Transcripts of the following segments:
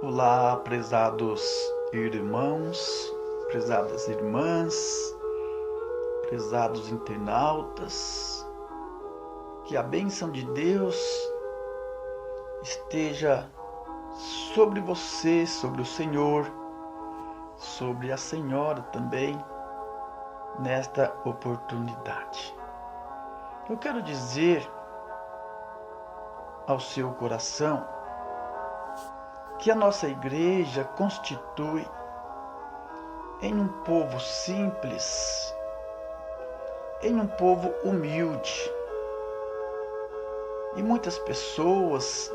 Olá, prezados irmãos, prezadas irmãs, prezados internautas, que a bênção de Deus esteja sobre você, sobre o Senhor, sobre a Senhora também, nesta oportunidade. Eu quero dizer ao seu coração que a nossa igreja constitui em um povo simples, em um povo humilde. E muitas pessoas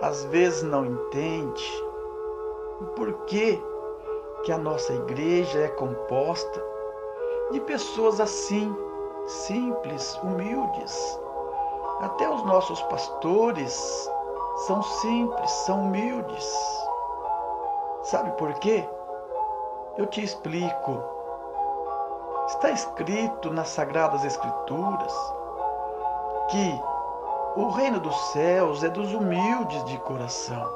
às vezes não entendem o porquê que a nossa igreja é composta de pessoas assim, simples, humildes. Até os nossos pastores são simples, são humildes. Sabe por quê? Eu te explico. Está escrito nas Sagradas Escrituras que o reino dos céus é dos humildes de coração.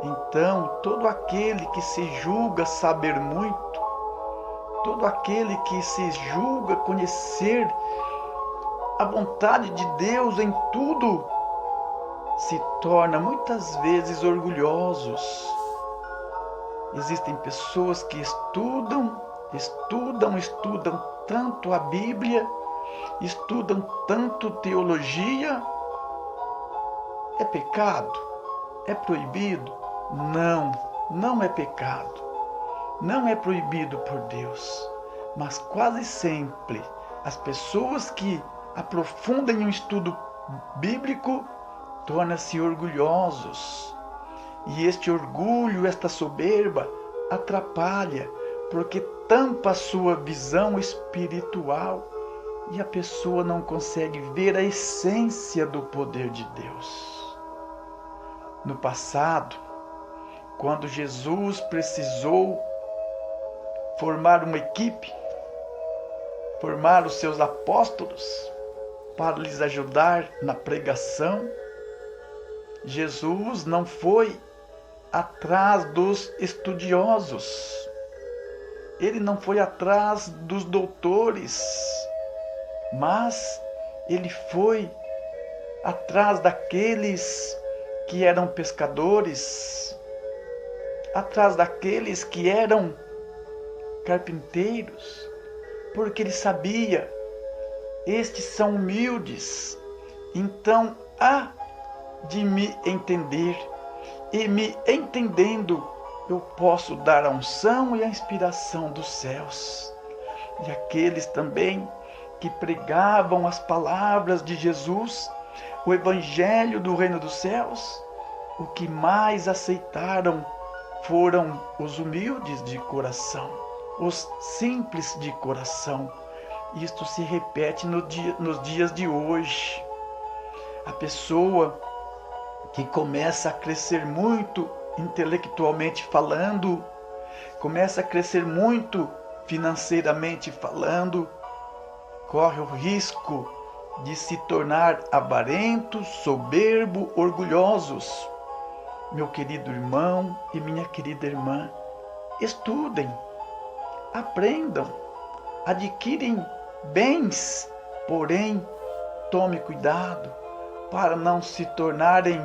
Então, todo aquele que se julga saber muito, todo aquele que se julga conhecer a vontade de Deus em tudo, se torna muitas vezes orgulhosos. Existem pessoas que estudam tanto a Bíblia, estudam tanto teologia. É pecado? É proibido? Não, não é pecado. Não é proibido por Deus. Mas quase sempre as pessoas que aprofundam em um estudo bíblico tornam-se orgulhosos. E este orgulho, esta soberba, atrapalha, porque tampa a sua visão espiritual e a pessoa não consegue ver a essência do poder de Deus. No passado, quando Jesus precisou formar uma equipe, formar os seus apóstolos para lhes ajudar na pregação, Jesus não foi atrás dos estudiosos, ele não foi atrás dos doutores, mas ele foi atrás daqueles que eram pescadores, atrás daqueles que eram carpinteiros, porque ele sabia, estes são humildes, então há de me entender, e me entendendo eu posso dar a unção e a inspiração dos céus. E aqueles também que pregavam as palavras de Jesus, o evangelho do reino dos céus, o que mais aceitaram foram os humildes de coração, os simples de coração. Isto se repete nos dias de hoje. A pessoa que começa a crescer muito intelectualmente falando, começa a crescer muito financeiramente falando, corre o risco de se tornar avarentos, soberbo, orgulhosos. Meu querido irmão e minha querida irmã, estudem, aprendam, adquirem bens, porém, tome cuidado para não se tornarem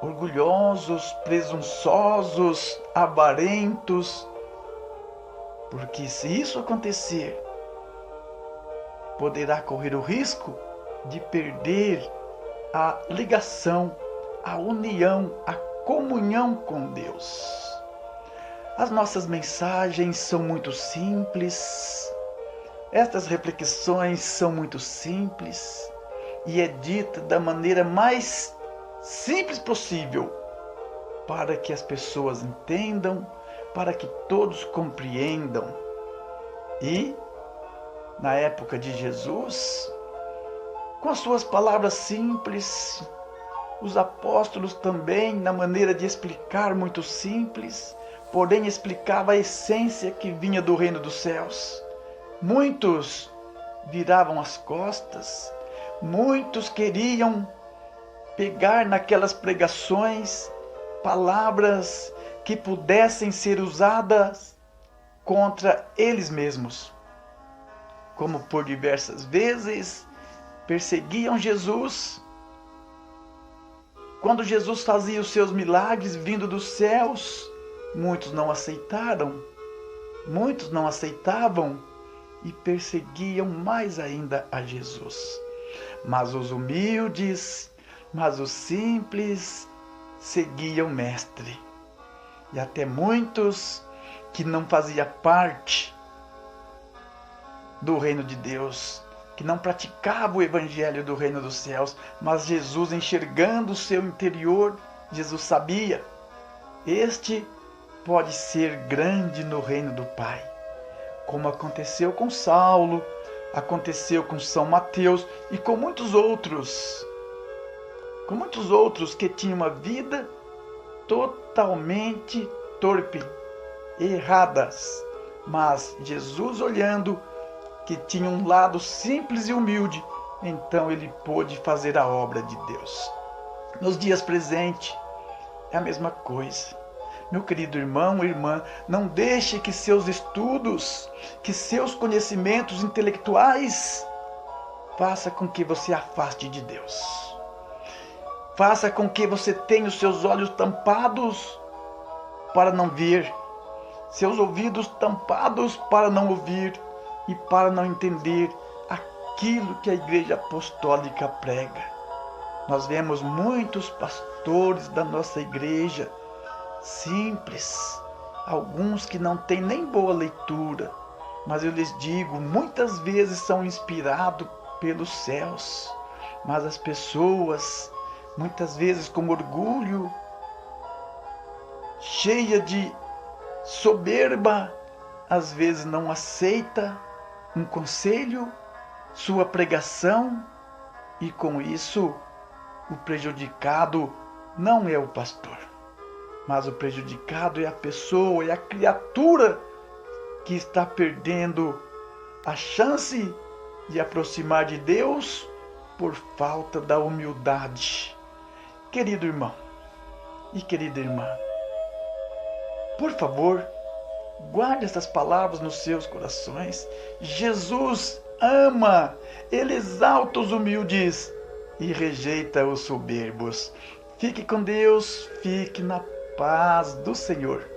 orgulhosos, presunçosos, avarentos, porque se isso acontecer, poderá correr o risco de perder a ligação, a união, a comunhão com Deus. As nossas mensagens são muito simples, estas reflexões são muito simples e é dita da maneira mais simples possível para que as pessoas entendam, para que todos compreendam. E na época de Jesus, com as suas palavras simples, os apóstolos também, na maneira de explicar muito simples, porém explicava a essência que vinha do reino dos céus. Muitos viravam as costas, muitos queriam pegar naquelas pregações palavras que pudessem ser usadas contra eles mesmos. Como por diversas vezes perseguiam Jesus. Quando Jesus fazia os seus milagres vindo dos céus, muitos não aceitaram, muitos não aceitavam e perseguiam mais ainda a Jesus. Mas os humildes, mas os simples seguiam o Mestre. E até muitos que não faziam parte do reino de Deus, que não praticavam o evangelho do reino dos céus, mas Jesus, enxergando o seu interior, Jesus sabia, este pode ser grande no reino do Pai, como aconteceu com Saulo, aconteceu com São Mateus e com muitos outros que tinham uma vida totalmente torpe, erradas, mas Jesus, olhando que tinha um lado simples e humilde, então ele pôde fazer a obra de Deus. Nos dias presentes é a mesma coisa. Meu querido irmão, irmã, não deixe que seus estudos, que seus conhecimentos intelectuais faça com que você afaste de Deus. Faça com que você tenha os seus olhos tampados para não ver, seus ouvidos tampados para não ouvir e para não entender aquilo que a Igreja Apostólica prega. Nós vemos muitos pastores da nossa igreja simples, alguns que não têm nem boa leitura, mas eu lhes digo, muitas vezes são inspirados pelos céus, mas as pessoas, muitas vezes com orgulho, cheia de soberba, às vezes não aceita um conselho, sua pregação, e com isso o prejudicado não é o pastor, mas o prejudicado é a pessoa, é a criatura que está perdendo a chance de aproximar de Deus por falta da humildade. Querido irmão e querida irmã, por favor, guarde essas palavras nos seus corações. Jesus ama, ele exalta os humildes e rejeita os soberbos. Fique com Deus, fique na paz do Senhor.